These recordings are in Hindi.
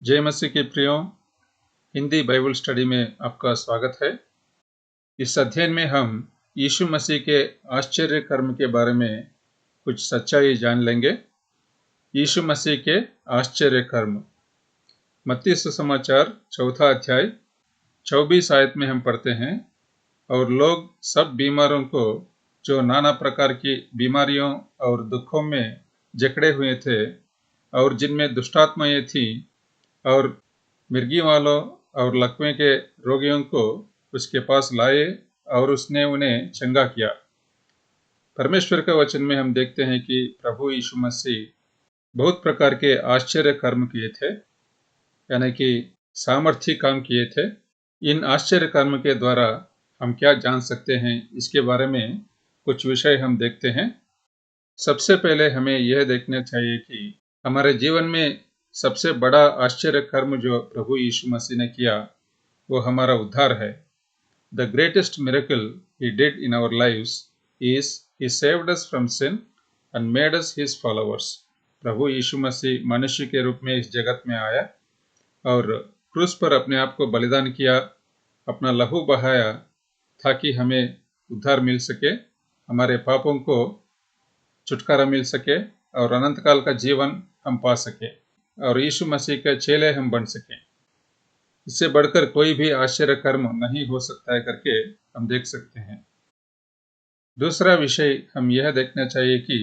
जय मसीह के प्रियो, हिंदी बाइबल स्टडी में आपका स्वागत है। इस अध्ययन में हम यीशु मसीह के आश्चर्य कर्म के बारे में कुछ सच्चाई जान लेंगे। यीशु मसीह के आश्चर्य कर्म, मत्ती सुसमाचार 4 अध्याय 24 आयत में हम पढ़ते हैं, और लोग सब बीमारों को, जो नाना प्रकार की बीमारियों और दुखों में जकड़े हुए थे और जिनमें दुष्टात्माएं थी, और मिर्गी वालों और लकवे के रोगियों को उसके पास लाए और उसने उन्हें चंगा किया। परमेश्वर के वचन में हम देखते हैं कि प्रभु यीशु मसीह बहुत प्रकार के आश्चर्य कर्म किए थे, यानी कि सामर्थ्य काम किए थे। इन आश्चर्य कर्म के द्वारा हम क्या जान सकते हैं, इसके बारे में कुछ विषय हम देखते हैं। सबसे पहले हमें यह देखना चाहिए कि हमारे जीवन में सबसे बड़ा आश्चर्य कर्म जो प्रभु यीशु मसीह ने किया, वो हमारा उद्धार है। The greatest miracle he did in our lives is he saved us from sin and made us his followers. प्रभु यीशु मसीह मनुष्य के रूप में इस जगत में आया और क्रूस पर अपने आप को बलिदान किया, अपना लहू बहाया, ताकि हमें उद्धार मिल सके, हमारे पापों को छुटकारा मिल सके और अनंत काल का जीवन हम पा सके और यीशु मसीह के चेले हम बन सकें। इससे बढ़कर कोई भी आश्चर्य कर्म नहीं हो सकता है करके हम देख सकते हैं। दूसरा विषय हम यह देखना चाहिए कि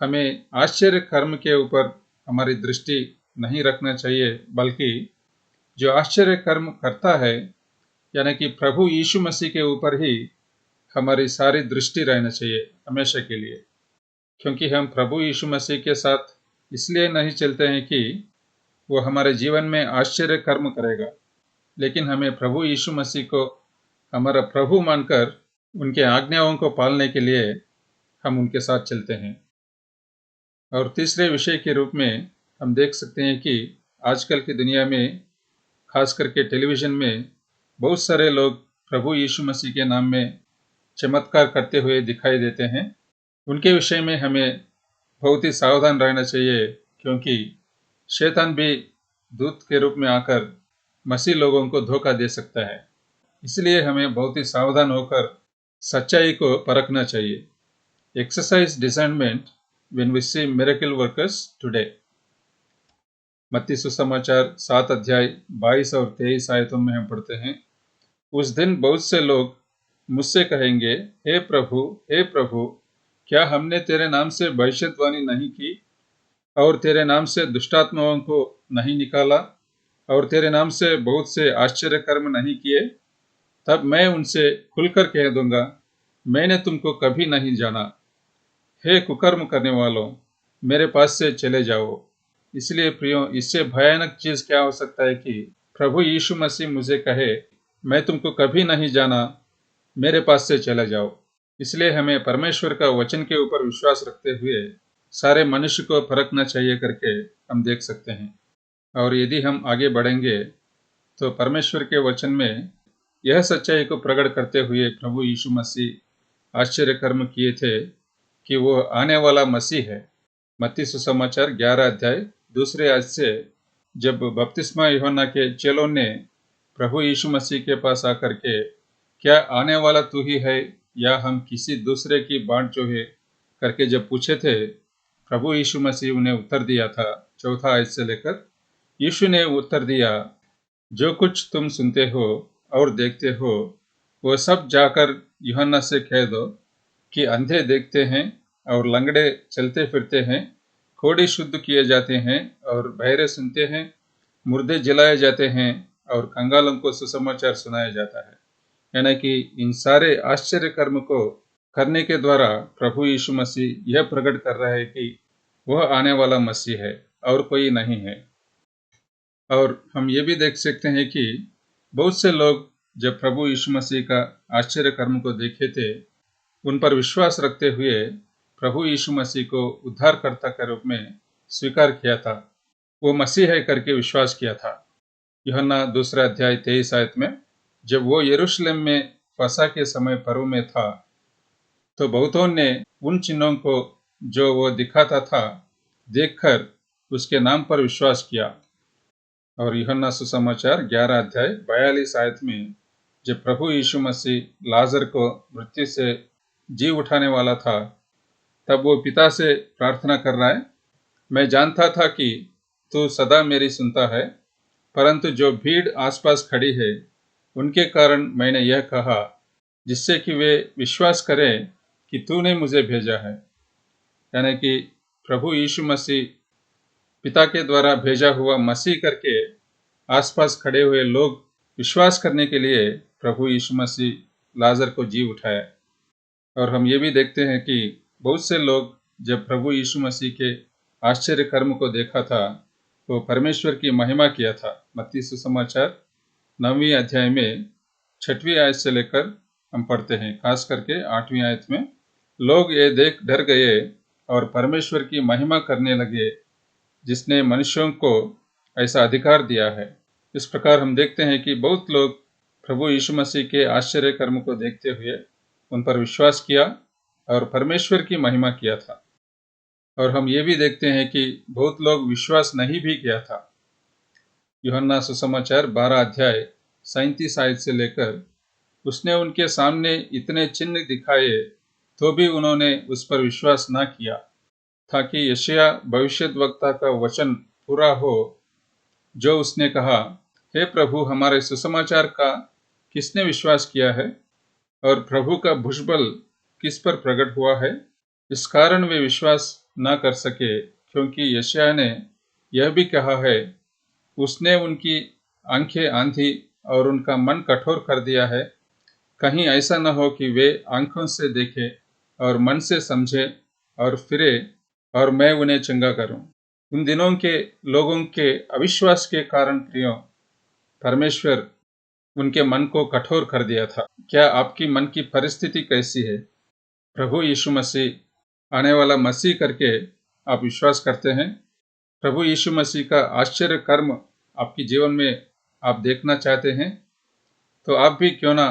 हमें आश्चर्य कर्म के ऊपर हमारी दृष्टि नहीं रखना चाहिए, बल्कि जो आश्चर्य कर्म करता है, यानी कि प्रभु यीशु मसीह के ऊपर ही हमारी सारी दृष्टि रहना चाहिए हमेशा के लिए। क्योंकि हम प्रभु यीशु मसीह के साथ इसलिए नहीं चलते हैं कि वो हमारे जीवन में आश्चर्य कर्म करेगा, लेकिन हमें प्रभु यीशु मसीह को हमारा प्रभु मानकर उनके आज्ञाओं को पालने के लिए हम उनके साथ चलते हैं। और तीसरे विषय के रूप में हम देख सकते हैं कि आजकल की दुनिया में, खास करके टेलीविज़न में, बहुत सारे लोग प्रभु यीशु मसीह के नाम में चमत्कार करते हुए दिखाई देते हैं। उनके विषय में हमें बहुत ही सावधान रहना चाहिए, क्योंकि शैतान भी दूत के रूप में आकर मसीह लोगों को धोखा दे सकता है। इसलिए हमें बहुत ही सावधान होकर सच्चाई को परखना चाहिए। Exercise discernment when we see miracle workers today. मत्ती सुसमाचार 7 अध्याय 22 और 23 आयतों में हम पढ़ते हैं, उस दिन बहुत से लोग मुझसे कहेंगे, हे प्रभु, क्या हमने तेरे नाम से भविष्यद्वाणी नहीं की, और तेरे नाम से दुष्टात्माओं को नहीं निकाला, और तेरे नाम से बहुत से आश्चर्य कर्म नहीं किए? तब मैं उनसे खुलकर कह दूंगा, मैंने तुमको कभी नहीं जाना। हे कुकर्म करने वालों, मेरे पास से चले जाओ। इसलिए प्रियो, इससे भयानक चीज क्या हो सकता है कि प्रभु यीशु मसीह मुझे कहे, मैं तुमको कभी नहीं जाना, मेरे पास से चले जाओ। इसलिए हमें परमेश्वर का वचन के ऊपर विश्वास रखते हुए सारे मनुष्य को परखना चाहिए करके हम देख सकते हैं। और यदि हम आगे बढ़ेंगे तो परमेश्वर के वचन में यह सच्चाई को प्रकट करते हुए प्रभु यीशु मसीह आश्चर्य कर्म किए थे कि वो आने वाला मसीह है। मत्ती सुसमाचार 11 अध्याय 2 आयत से, जब बपतिस्मा यूहन्ना के चेलों ने प्रभु यीशु मसीह के पास आकर के, क्या आने वाला तू ही है या हम किसी दूसरे की बाट जो है करके जब पूछे थे, प्रभु यीशु मसीह उन्हें उत्तर दिया था 4 आयत से लेकर। यीशु ने उत्तर दिया, जो कुछ तुम सुनते हो और देखते हो, वो सब जाकर यूहन्ना से कह दो कि अंधे देखते हैं और लंगड़े चलते फिरते हैं, कोढ़ी शुद्ध किए जाते हैं और बहरे सुनते हैं, मुर्दे जलाए जाते हैं और कंगालों को सुसमाचार सुनाया जाता है। यानी कि इन सारे आश्चर्य कर्म को करने के द्वारा प्रभु यीशु मसीह यह प्रकट कर रहा है कि वह आने वाला मसीह है और कोई नहीं है। और हम ये भी देख सकते हैं कि बहुत से लोग जब प्रभु यीशु मसीह का आश्चर्य कर्म को देखे थे, उन पर विश्वास रखते हुए प्रभु यीशु मसीह को उद्धारकर्ता के रूप में स्वीकार किया था, वो मसीह है करके विश्वास किया था। यूहन्ना 2 अध्याय 23 आयत में, जब वो यरूशलेम में फसह के समय पर्व में था, तो बहुतों ने उन चिन्हों को जो वो दिखाता था देखकर उसके नाम पर विश्वास किया। और यूहन्ना सुसमाचार 11 अध्याय 42 आयत में जब प्रभु यीशु मसीह लाजर को मृत्यु से जी उठाने वाला था, तब वो पिता से प्रार्थना कर रहा है, मैं जानता था कि तू सदा मेरी सुनता है, परंतु जो भीड़ आसपास खड़ी है उनके कारण मैंने यह कहा, जिससे कि वे विश्वास करें कि तूने मुझे भेजा है। यानी कि प्रभु यीशु मसीह पिता के द्वारा भेजा हुआ मसीह करके आसपास खड़े हुए लोग विश्वास करने के लिए प्रभु यीशु मसीह लाजर को जी उठाया। और हम ये भी देखते हैं कि बहुत से लोग जब प्रभु यीशु मसीह के आश्चर्य कर्म को देखा था, तो परमेश्वर की महिमा किया था। मत्ती सुसमाचार 9वीं अध्याय में 6वीं आयत से लेकर हम पढ़ते हैं, खास करके 8वीं आयत में, लोग ये देख डर गए और परमेश्वर की महिमा करने लगे, जिसने मनुष्यों को ऐसा अधिकार दिया है। इस प्रकार हम देखते हैं कि बहुत लोग प्रभु यीशु मसीह के आश्चर्य कर्म को देखते हुए उन पर विश्वास किया और परमेश्वर की महिमा किया था। और हम ये भी देखते हैं कि बहुत लोग विश्वास नहीं भी किया था। यूहन्ना सुसमाचार 12 अध्याय 37 आयत से लेकर, उसने उनके सामने इतने चिन्ह दिखाए तो भी उन्होंने उस पर विश्वास न किया, ताकि यशायाह भविष्यद्वक्ता का वचन पूरा हो, जो उसने कहा, हे प्रभु, हमारे सुसमाचार का किसने विश्वास किया है और प्रभु का भुजबल किस पर प्रकट हुआ है। इस कारण वे विश्वास न कर सके, क्योंकि यशायाह ने यह भी कहा है, उसने उनकी आंखें आंधी और उनका मन कठोर कर दिया है, कहीं ऐसा न हो कि वे आंखों से देखें और मन से समझे और फिरे और मैं उन्हें चंगा करूं। उन दिनों के लोगों के अविश्वास के कारण प्रियो, परमेश्वर उनके मन को कठोर कर दिया था। क्या आपकी मन की परिस्थिति कैसी है? प्रभु यीशु मसीह आने वाला मसीह करके आप विश्वास करते हैं? प्रभु यीशु मसीह का आश्चर्य कर्म आपके जीवन में आप देखना चाहते हैं? तो आप भी क्यों ना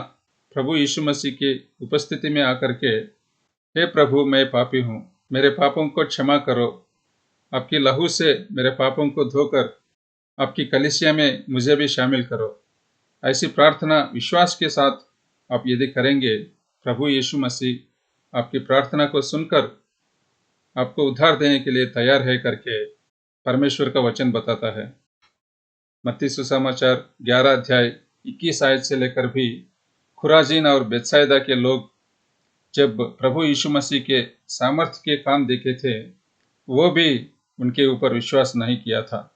प्रभु यीशु मसीह की उपस्थिति में आकर के, हे प्रभु, मैं पापी हूँ, मेरे पापों को क्षमा करो, आपकी लहू से मेरे पापों को धोकर आपकी कलीसिया में मुझे भी शामिल करो, ऐसी प्रार्थना विश्वास के साथ आप यदि करेंगे, प्रभु यीशु मसीह आपकी प्रार्थना को सुनकर आपको उद्धार देने के लिए तैयार है करके परमेश्वर का वचन बताता है। मत्ती सुसमाचार 11 अध्याय 21 आयत से लेकर भी खुराजीन और बेतसाइदा के लोग जब प्रभु यीशु मसीह के सामर्थ्य के काम देखे थे, वो भी उनके ऊपर विश्वास नहीं किया था।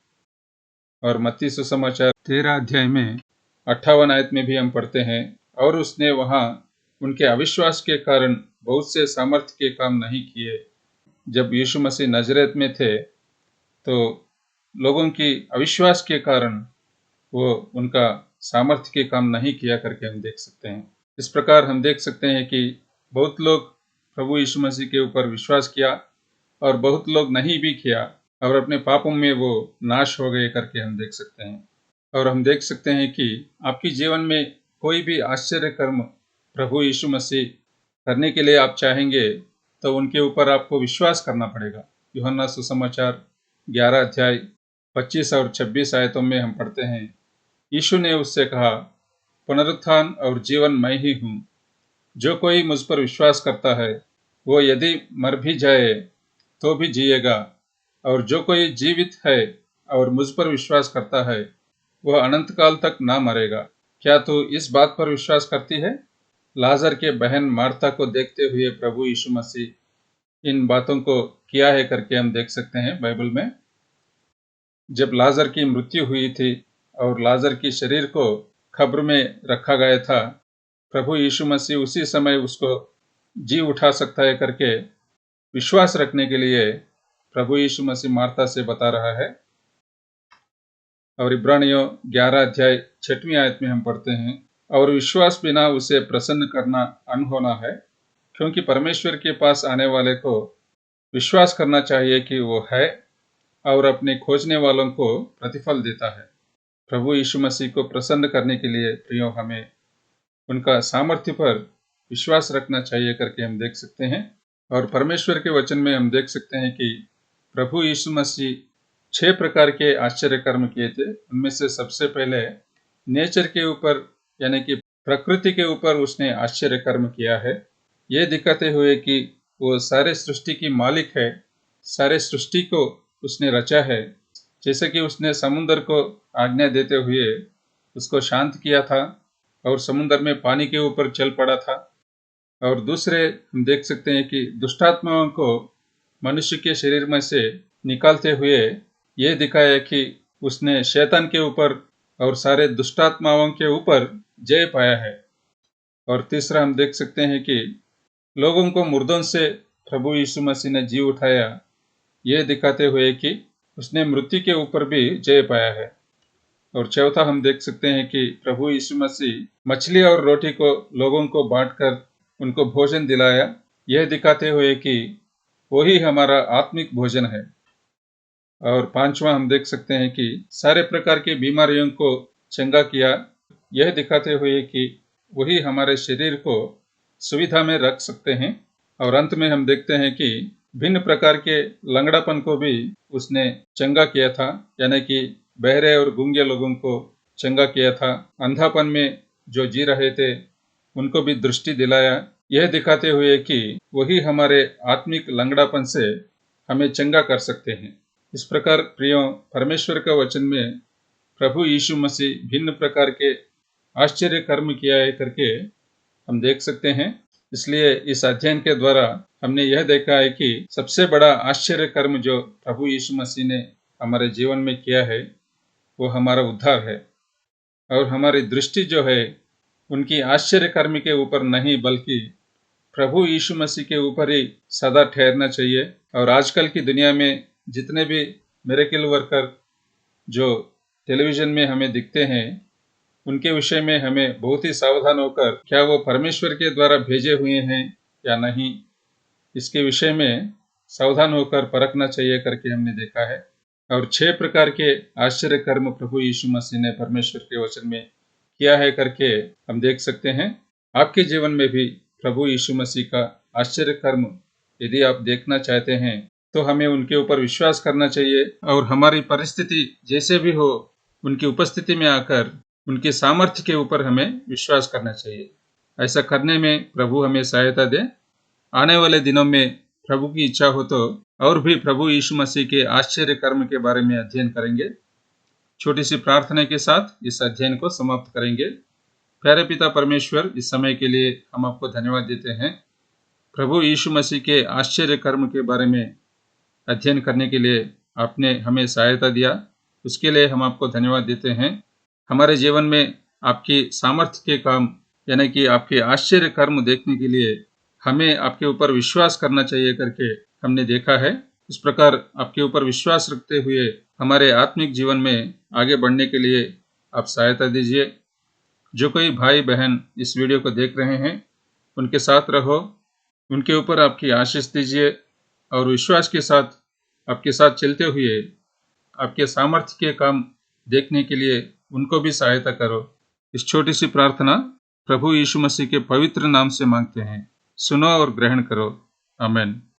और मत्ती सुसमाचार 13 अध्याय में 58 आयत में भी हम पढ़ते हैं, और उसने वहां उनके अविश्वास के कारण बहुत से सामर्थ्य के काम नहीं किए। जब यीशु मसीह नजरेत में थे तो लोगों की अविश्वास के कारण वो उनका सामर्थ्य के काम नहीं किया करके हम देख सकते हैं। इस प्रकार हम देख सकते हैं कि बहुत लोग प्रभु यीशु मसीह के ऊपर विश्वास किया और बहुत लोग नहीं भी किया और अपने पापों में वो नाश हो गए करके हम देख सकते हैं। और हम देख सकते हैं कि आपके जीवन में कोई भी आश्चर्य कर्म प्रभु यीशु मसीह करने के लिए आप चाहेंगे, तो उनके ऊपर आपको विश्वास करना पड़ेगा। यूहन्ना सुसमाचार 11 अध्याय 25 और 26 आयतों में हम पढ़ते हैं, यीशु ने उससे कहा, पुनरुत्थान और जीवन मैं ही हूँ। जो कोई मुझ पर विश्वास करता है, वो यदि मर भी जाए तो भी जिएगा, और जो कोई जीवित है और मुझ पर विश्वास करता है, वह अनंत काल तक ना मरेगा। क्या तू इस बात पर विश्वास करती है? लाजर के बहन मार्था को देखते हुए प्रभु यीशु मसीह इन बातों को किया है करके हम देख सकते हैं बाइबल में। जब लाजर की मृत्यु हुई थी और लाजर की शरीर को कब्र में रखा गया था, प्रभु यीशु मसीह उसी समय उसको जी उठा सकता है करके विश्वास रखने के लिए प्रभु यीशु मसीह मार्था से बता रहा है। और इब्रानियों 11 अध्याय 6वीं आयत में हम पढ़ते हैं, और विश्वास बिना उसे प्रसन्न करना अनहोना है, क्योंकि परमेश्वर के पास आने वाले को विश्वास करना चाहिए कि वो है और अपने खोजने वालों को प्रतिफल देता है। प्रभु यीशु मसीह को प्रसन्न करने के लिए प्रियो हमें उनका सामर्थ्य पर विश्वास रखना चाहिए करके हम देख सकते हैं। और परमेश्वर के वचन में हम देख सकते हैं कि प्रभु यीशु मसीह 6 प्रकार के आश्चर्य कर्म किए थे। उनमें से सबसे पहले नेचर के ऊपर यानी कि प्रकृति के ऊपर उसने आश्चर्य कर्म किया है, ये दिखाते हुए कि वो सारे सृष्टि की मालिक है, सारे सृष्टि को उसने रचा है। जैसे कि उसने समुद्र को आज्ञा देते हुए उसको शांत किया था और समुद्र में पानी के ऊपर चल पड़ा था। और दूसरे हम देख सकते हैं कि दुष्टात्माओं को मनुष्य के शरीर में से निकालते हुए ये दिखाया कि उसने शैतान के ऊपर और सारे दुष्टात्माओं के ऊपर जय पाया है। और तीसरा हम देख सकते हैं कि लोगों को मुर्दों से प्रभु यीशु मसीह ने जी उठाया, ये दिखाते हुए कि उसने मृत्यु के ऊपर भी जय पाया है। और चौथा हम देख सकते हैं कि प्रभु यीशु मसीह मछली और रोटी को लोगों को बांटकर उनको भोजन दिलाया, यह दिखाते हुए कि वही हमारा आत्मिक भोजन है। और पांचवा हम देख सकते हैं कि सारे प्रकार की बीमारियों को चंगा किया, यह दिखाते हुए कि वही हमारे शरीर को सुविधा में रख सकते हैं। और अंत में हम देखते हैं कि भिन्न प्रकार के लंगड़ापन को भी उसने चंगा किया था, यानी कि बहरे और गूंगे लोगों को चंगा किया था। अंधापन में जो जी रहे थे उनको भी दृष्टि दिलाया, यह दिखाते हुए कि वही हमारे आत्मिक लंगड़ापन से हमें चंगा कर सकते हैं। इस प्रकार प्रियो, परमेश्वर का वचन में प्रभु यीशु मसीह भिन्न प्रकार के आश्चर्य कर्म किया है करके हम देख सकते हैं। इसलिए इस अध्ययन के द्वारा हमने यह देखा है कि सबसे बड़ा आश्चर्य कर्म जो प्रभु यीशु मसीह ने हमारे जीवन में किया है वो हमारा उद्धार है। और हमारी दृष्टि जो है उनकी आश्चर्य कर्म के ऊपर नहीं बल्कि प्रभु यीशु मसीह के ऊपर ही सदा ठहरना चाहिए। और आजकल की दुनिया में जितने भी मिरेकल वर्कर जो टेलीविजन में हमें दिखते हैं उनके विषय में हमें बहुत ही सावधान होकर क्या वो परमेश्वर के द्वारा भेजे हुए हैं या नहीं, इसके विषय में सावधान होकर परखना चाहिए करके हमने देखा है। और 6 प्रकार के आश्चर्य कर्म प्रभु यीशु मसीह ने परमेश्वर के वचन में किया है करके हम देख सकते हैं। आपके जीवन में भी प्रभु यीशु मसीह का आश्चर्य कर्म यदि आप देखना चाहते हैं तो हमें उनके ऊपर विश्वास करना चाहिए और हमारी परिस्थिति जैसे भी हो उनकी उपस्थिति में आकर उनके सामर्थ्य के ऊपर हमें विश्वास करना चाहिए। ऐसा करने में प्रभु हमें सहायता दे। आने वाले दिनों में प्रभु की इच्छा हो तो और भी प्रभु यीशु मसीह के आश्चर्य कर्म के बारे में अध्ययन करेंगे। छोटी सी प्रार्थना के साथ इस अध्ययन को समाप्त करेंगे। प्यारे पिता परमेश्वर, इस समय के लिए हम आपको धन्यवाद देते हैं। प्रभु यीशु मसीह के आश्चर्य कर्म के बारे में अध्ययन करने के लिए आपने हमें सहायता दिया, उसके लिए हम आपको धन्यवाद देते हैं। हमारे जीवन में आपकी सामर्थ्य के काम यानी कि आपके आश्चर्य कर्म देखने के लिए हमें आपके ऊपर विश्वास करना चाहिए करके हमने देखा है। इस प्रकार आपके ऊपर विश्वास रखते हुए हमारे आत्मिक जीवन में आगे बढ़ने के लिए आप सहायता दीजिए। जो कोई भाई बहन इस वीडियो को देख रहे हैं उनके साथ रहो, उनके ऊपर आपकी आशीष दीजिए और विश्वास के साथ आपके साथ चलते हुए आपके सामर्थ्य के काम देखने के लिए उनको भी सहायता करो। इस छोटी सी प्रार्थना प्रभु यीशु मसीह के पवित्र नाम से मांगते हैं, सुनो और ग्रहण करो। आमीन।